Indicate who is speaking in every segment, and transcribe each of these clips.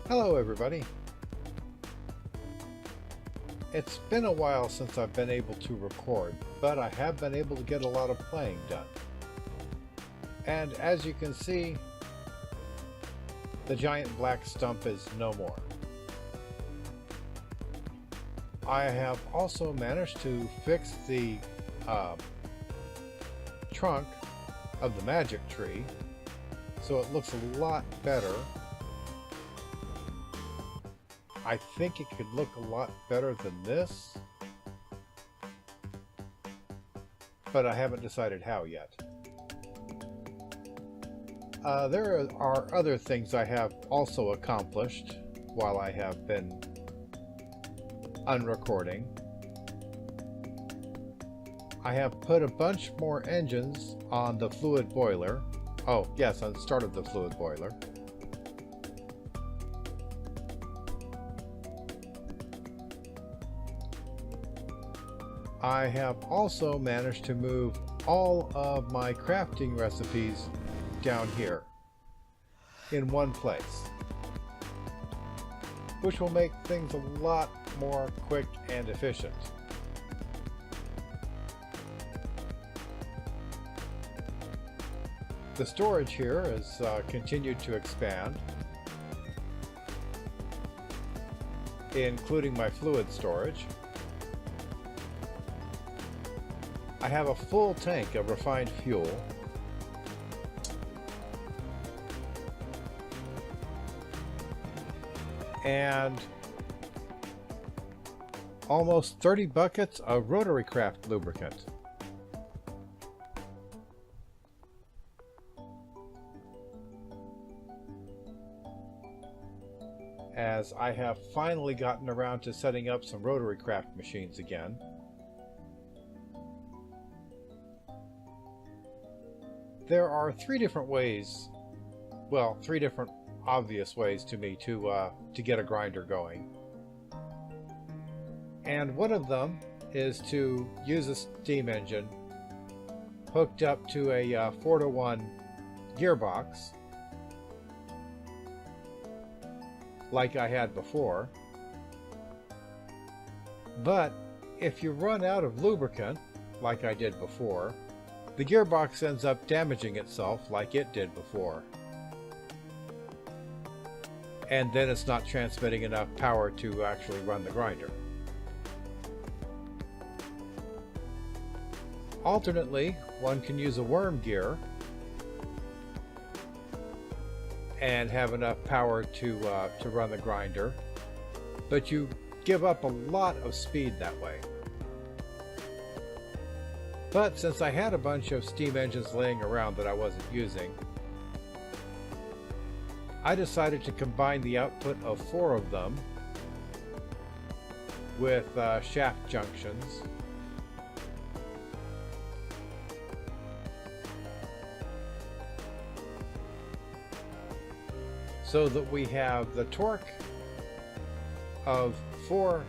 Speaker 1: Hello everybody. It's been a while since I've been able to record, but I have been able to get a lot of playing done. And as you can see, the giant black stump is no more. I have also managed to fix the trunk of the magic tree, so it looks a lot better. I think it could look a lot better than this, but I haven't decided how yet. There are other things I have also accomplished while I have been unrecording. I have put a bunch more engines on the fluid boiler. Oh, yes, on the start of the fluid boiler. I have also managed to move all of my crafting recipes down here in one place, which will make things a lot more quick and efficient. The storage here has continued to expand, including my fluid storage. I have a full tank of refined fuel, and almost 30 buckets of rotary craft lubricant. As I have finally gotten around to setting up some rotary craft machines again. There are three different ways, well, three different obvious ways to me to get a grinder going. And one of them is to use a steam engine hooked up to a 4-to-1 gearbox, like I had before. But if you run out of lubricant, like I did before, the gearbox ends up damaging itself like it did before. And then it's not transmitting enough power to actually run the grinder. Alternately, one can use a worm gear and have enough power to run the grinder, but you give up a lot of speed that way. But since I had a bunch of steam engines laying around that I wasn't using, I decided to combine the output of 4 of them with shaft junctions, so that we have the torque of 4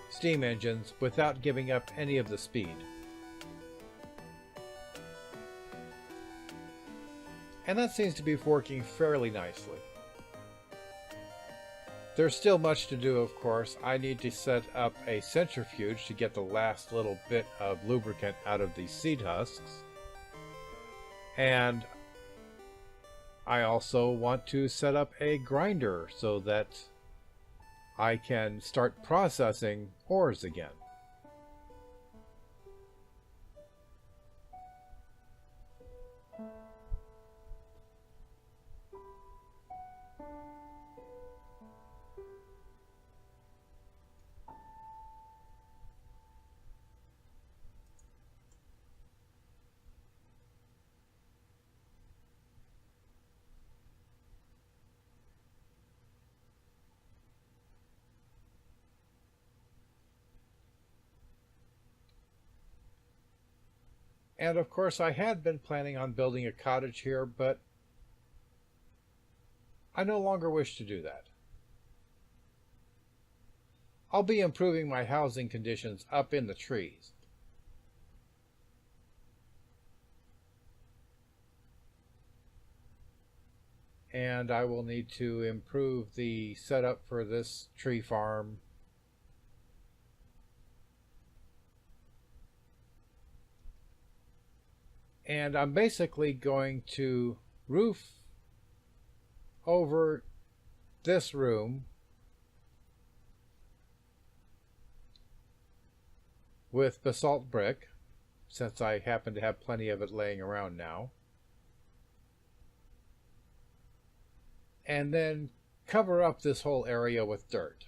Speaker 1: steam engines without giving up any of the speed. And that seems to be working fairly nicely. There's still much to do, of course. I need to set up a centrifuge to get the last little bit of lubricant out of these seed husks. And I also want to set up a grinder so that I can start processing ores again. And of course I had been planning on building a cottage here, but I no longer wish to do that. I'll be improving my housing conditions up in the trees. And I will need to improve the setup for this tree farm. And I'm basically going to roof over this room with basalt brick, since I happen to have plenty of it laying around now. And then cover up this whole area with dirt.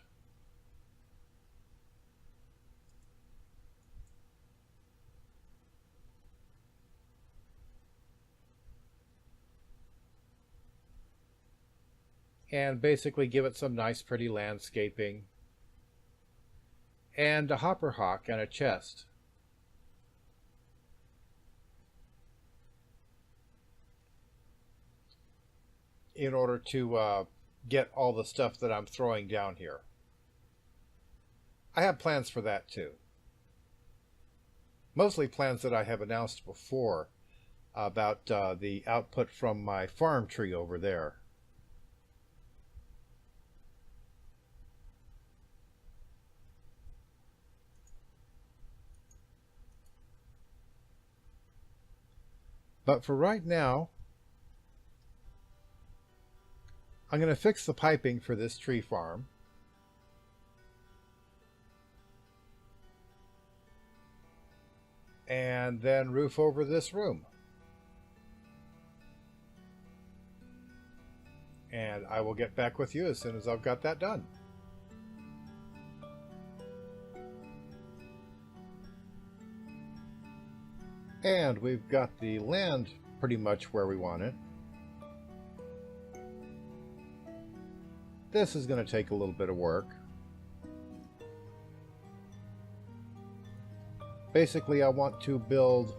Speaker 1: And basically give it some nice pretty landscaping. And a hopper hawk and a chest. In order to get all the stuff that I'm throwing down here. I have plans for that too. Mostly plans that I have announced before about the output from my farm tree over there. But for right now, I'm going to fix the piping for this tree farm. And then roof over this room. And I will get back with you as soon as I've got that done. And we've got the land pretty much where we want it. This is going to take a little bit of work. Basically, I want to build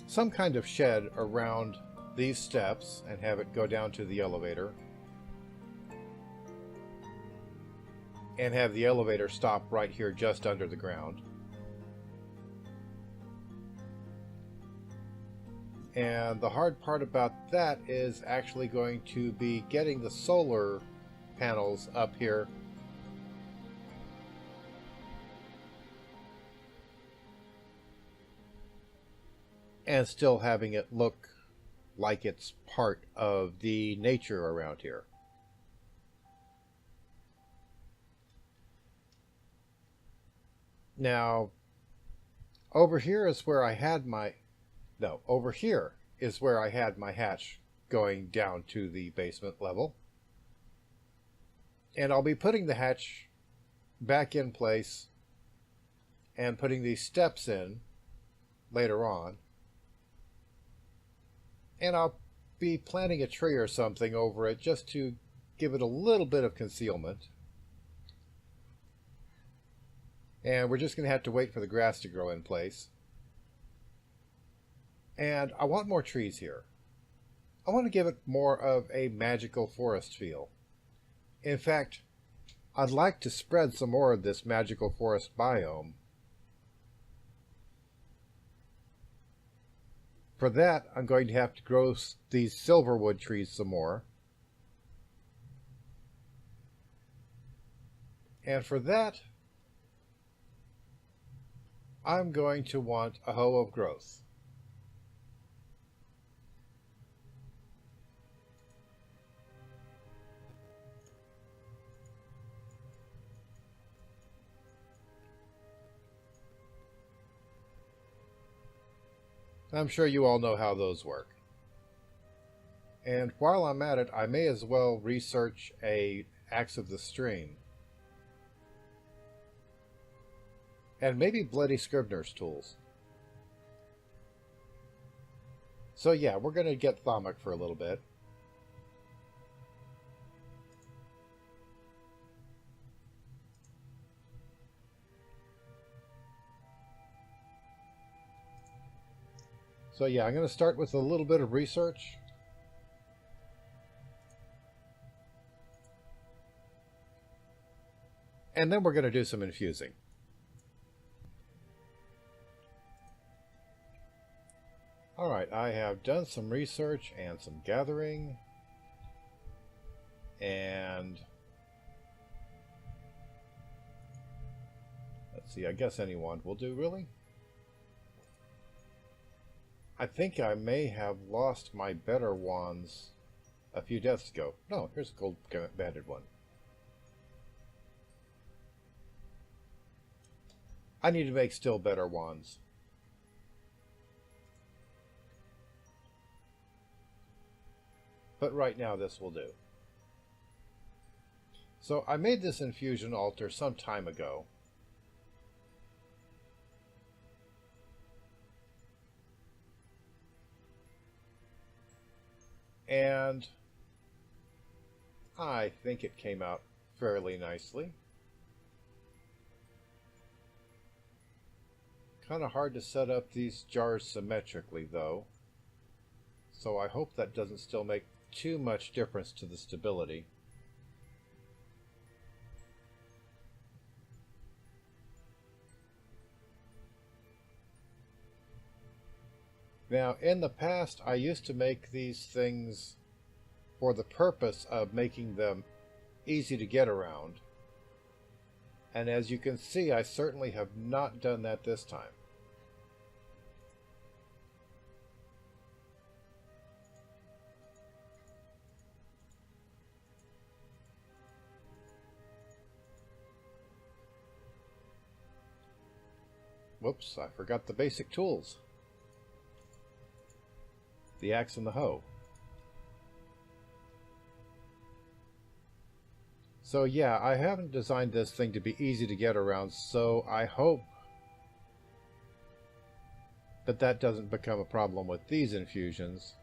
Speaker 1: some kind of shed around these steps and have it go down to the elevator. And have the elevator stop right here just under the ground. And the hard part about that is actually going to be getting the solar panels up here. And still having it look like it's part of the nature around here. Now, over here is where I had my... No, over here is where I had my hatch going down to the basement level. And I'll be putting the hatch back in place and putting these steps in later on. And I'll be planting a tree or something over it just to give it a little bit of concealment. And we're just going to have to wait for the grass to grow in place. And I want more trees here. I want to give it more of a magical forest feel. In fact, I'd like to spread some more of this magical forest biome. For that, I'm going to have to grow these silverwood trees some more. And for that, I'm going to want a hoe of growth. I'm sure you all know how those work. And while I'm at it, I may as well research a Axe of the Stream. And maybe Bloody Scrivener's tools. So yeah, we're going to get Thaumic for a little bit. So yeah, I'm going to start with a little bit of research. And then we're going to do some infusing. Alright, I have done some research and some gathering. And let's see, I guess any wand will do, really. I think I may have lost my better wands a few deaths ago. No, here's a gold banded one. I need to make still better wands. But right now this will do. So I made this infusion altar some time ago. And I think it came out fairly nicely. Kind of hard to set up these jars symmetrically though. So I hope that doesn't still make too much difference to the stability. Now, in the past, I used to make these things for the purpose of making them easy to get around. And as you can see, I certainly have not done that this time. Whoops, I forgot the basic tools. The axe and the hoe. So yeah, I haven't designed this thing to be easy to get around, so I hope that that doesn't become a problem with these infusions.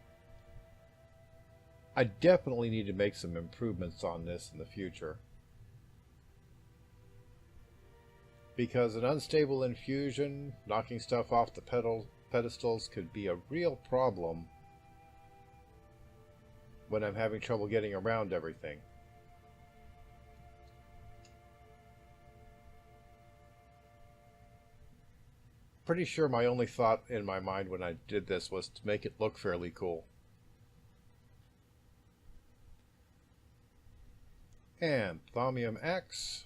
Speaker 1: I definitely need to make some improvements on this in the future. Because an unstable infusion, knocking stuff off the pedestals, could be a real problem when I'm having trouble getting around everything. Pretty sure my only thought in my mind when I did this was to make it look fairly cool. And Thaumium Axe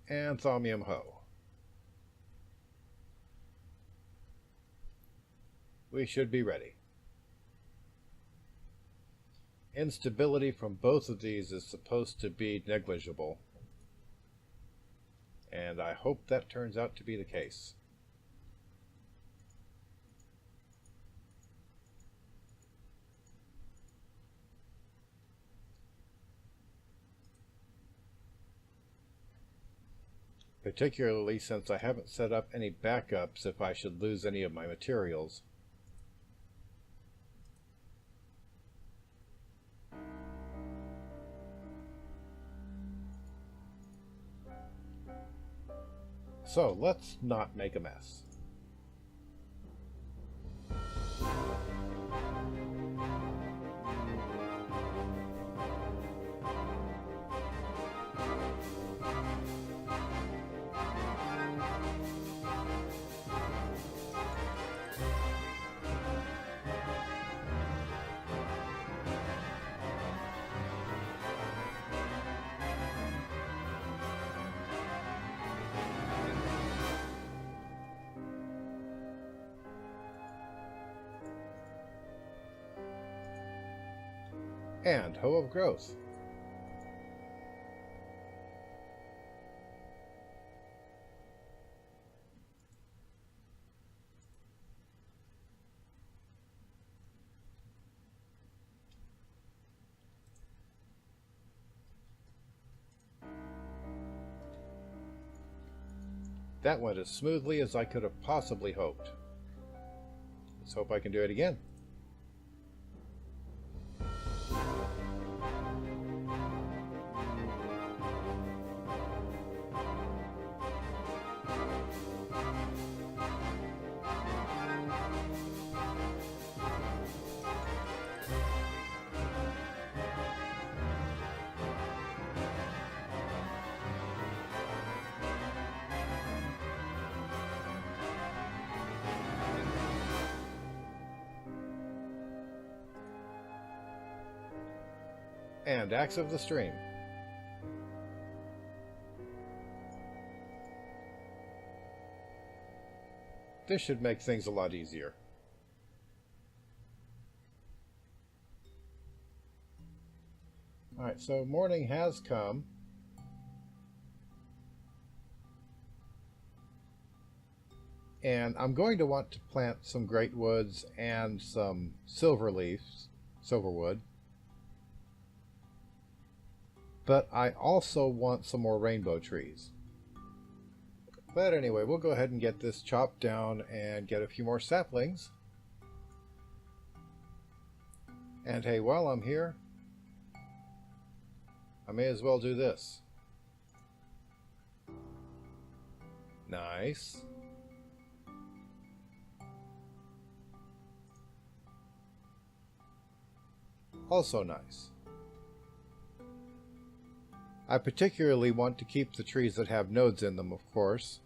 Speaker 1: and Thaumium Hoe. We should be ready. Instability from both of these is supposed to be negligible, and I hope that turns out to be the case. Particularly since I haven't set up any backups if I should lose any of my materials. So let's not make a mess. And Hoe of Growth. That went as smoothly as I could have possibly hoped. Let's hope I can do it again. and Axe of the Stream. This should make things a lot easier. Alright, so morning has come. And I'm going to want to plant some great woods and some silver leaves, silverwood. But I also want some more rainbow trees. But anyway, we'll go ahead and get this chopped down and get a few more saplings. And hey, while I'm here, I may as well do this. Nice. Also nice. I particularly want to keep the trees that have nodes in them, of course.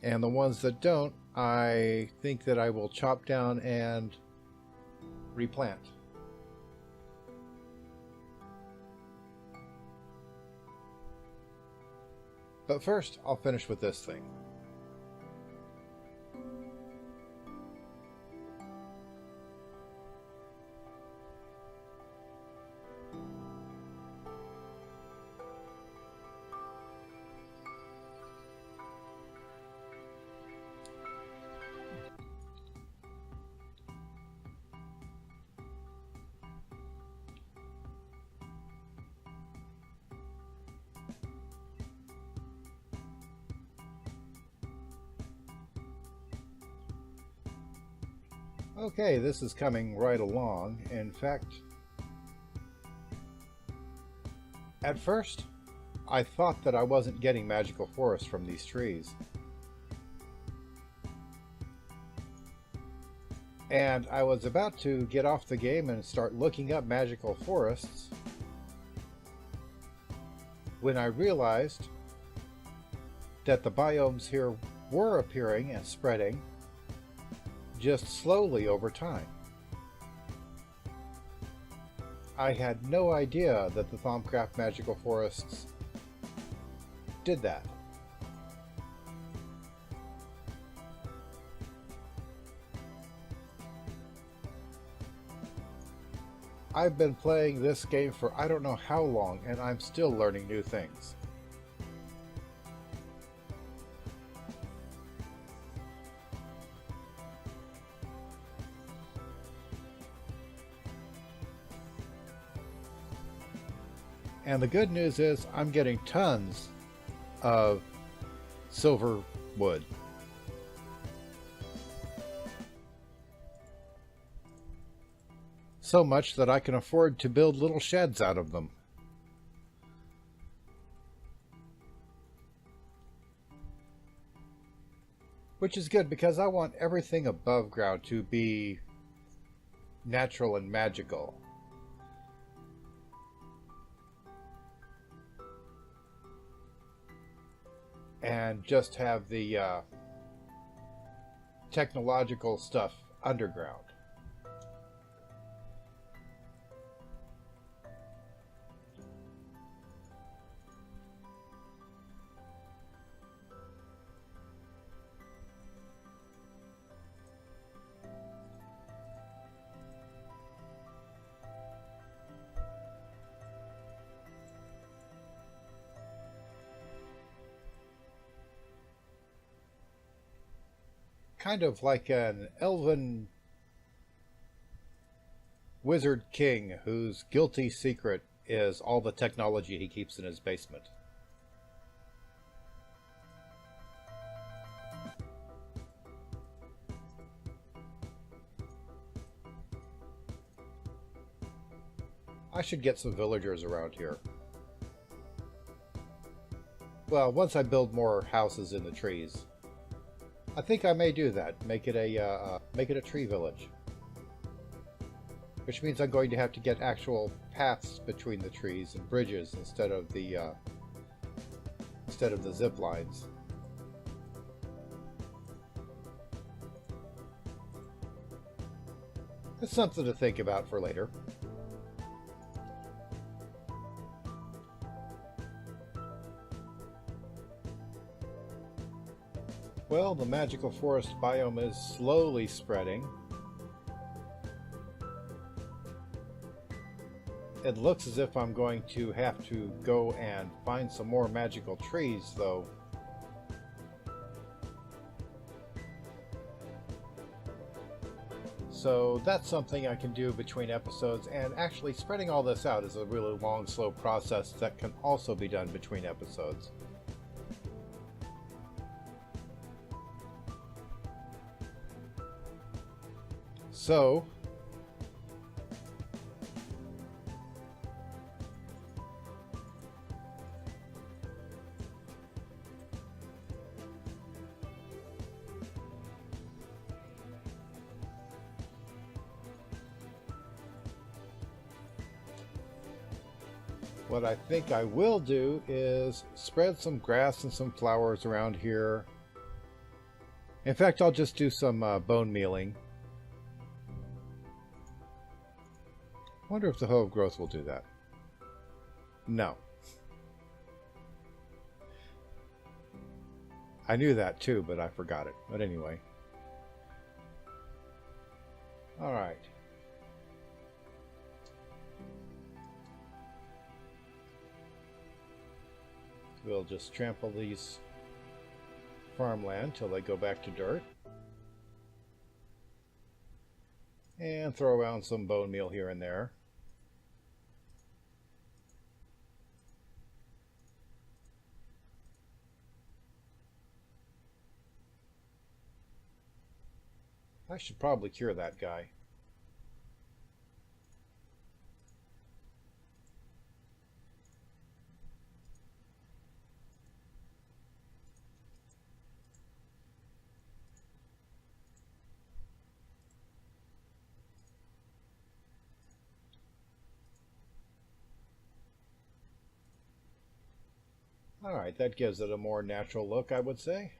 Speaker 1: And the ones that don't, I think that I will chop down and replant. But first, I'll finish with this thing. Okay, this is coming right along. In fact, at first, I thought that I wasn't getting magical forest from these trees. And I was about to get off the game and start looking up magical forests when I realized that the biomes here were appearing and spreading just slowly over time. I had no idea that the Thaumcraft magical forests did that. I've been playing this game for I don't know how long, and I'm still learning new things. And the good news is I'm getting tons of silver wood. So much that I can afford to build little sheds out of them. Which is good because I want everything above ground to be natural and magical. And just have the technological stuff underground. Kind of like an elven wizard king whose guilty secret is all the technology he keeps in his basement. I should get some villagers around here. Well, once I build more houses in the trees. I think I may do that. Make it a tree village. Which means I'm going to have to get actual paths between the trees and bridges instead of the zip lines. It's something to think about for later. Well, the magical forest biome is slowly spreading. It looks as if I'm going to have to go and find some more magical trees, though. So that's something I can do between episodes, and actually spreading all this out is a really long, slow process that can also be done between episodes. So, what I think I will do is spread some grass and some flowers around here. In fact, I'll just do some bone mealing. Wonder if the Hoe of Growth will do that. No. I knew that too, but I forgot it. But anyway. Alright. We'll just trample these farmland till they go back to dirt. And throw around some bone meal here and there. I should probably cure that guy. Alright, that gives it a more natural look, I would say.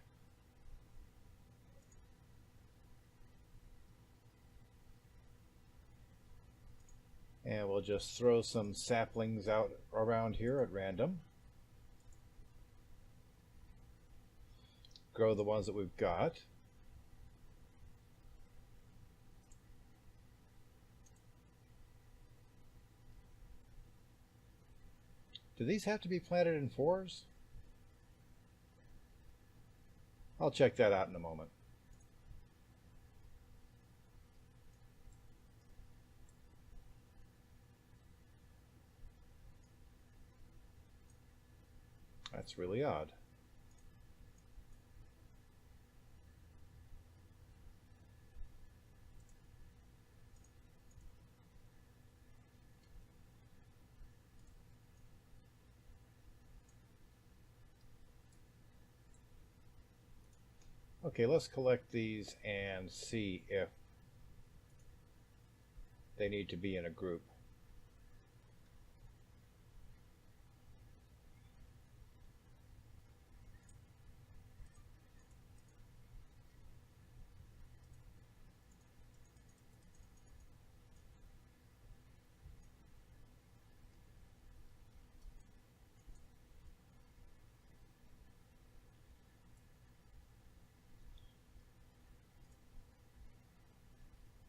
Speaker 1: And we'll just throw some saplings out around here at random. Grow the ones that we've got. Do these have to be planted in fours? I'll check that out in a moment. That's really odd. Okay, let's collect these and see if they need to be in a group.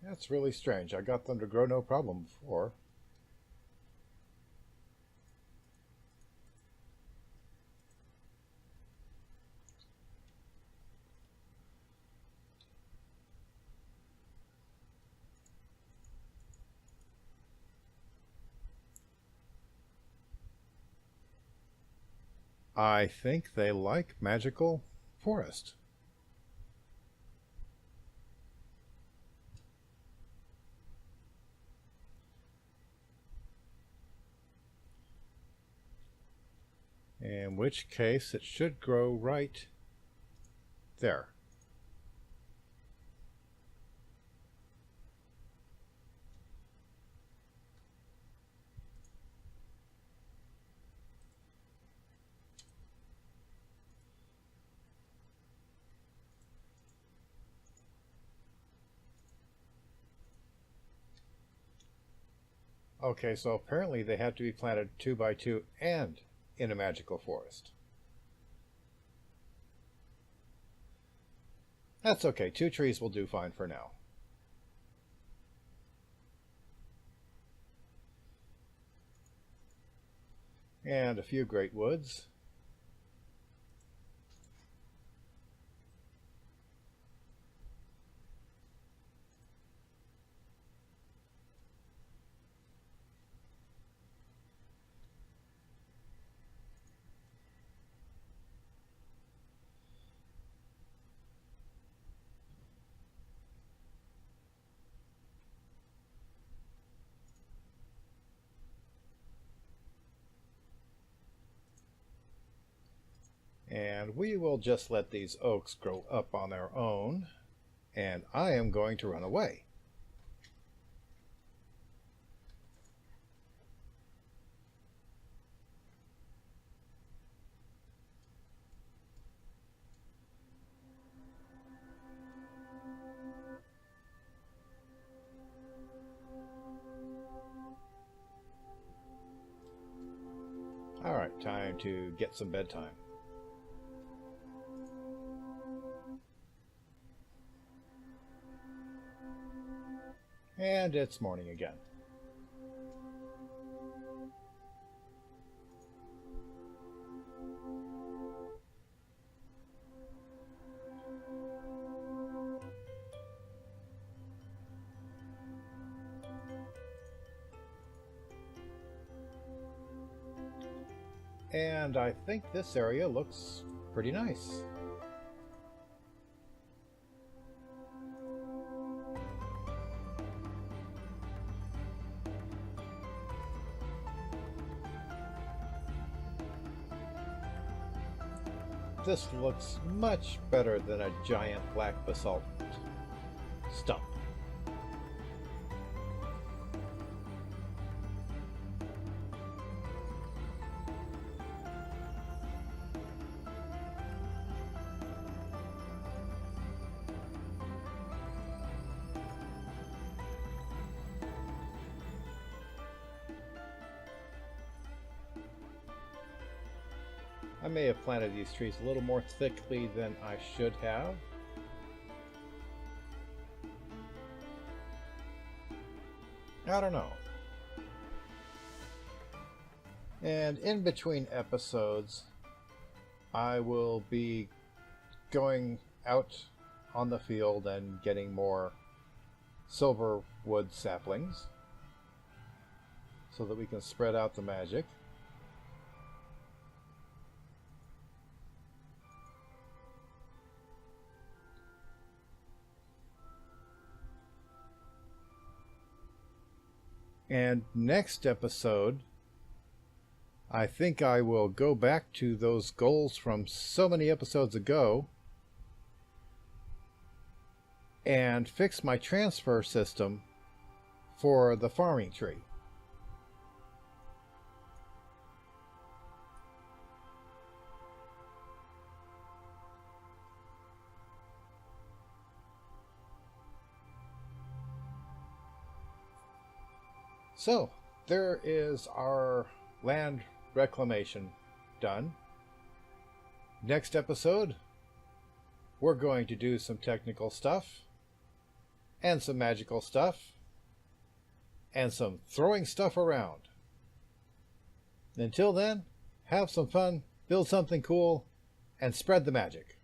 Speaker 1: That's really strange. I got them to grow no problem before. I think they like magical forest. In which case it should grow right there. Okay, so apparently they have to be planted 2 by 2 and in a magical forest. That's okay, 2 trees will do fine for now. And a few great woods. And we will just let these oaks grow up on their own. And I am going to run away. Alright, time to get some bedtime. And it's morning again. And I think this area looks pretty nice. This looks much better than a giant black basalt stump. I may have planted these trees a little more thickly than I should have. I don't know. And in between episodes, I will be going out on the field and getting more silver wood saplings so that we can spread out the magic. And next episode, I think I will go back to those goals from so many episodes ago and fix my transfer system for the farming tree. So, there is our land reclamation done. Next episode, we're going to do some technical stuff, and some magical stuff, and some throwing stuff around. Until then, have some fun, build something cool, and spread the magic.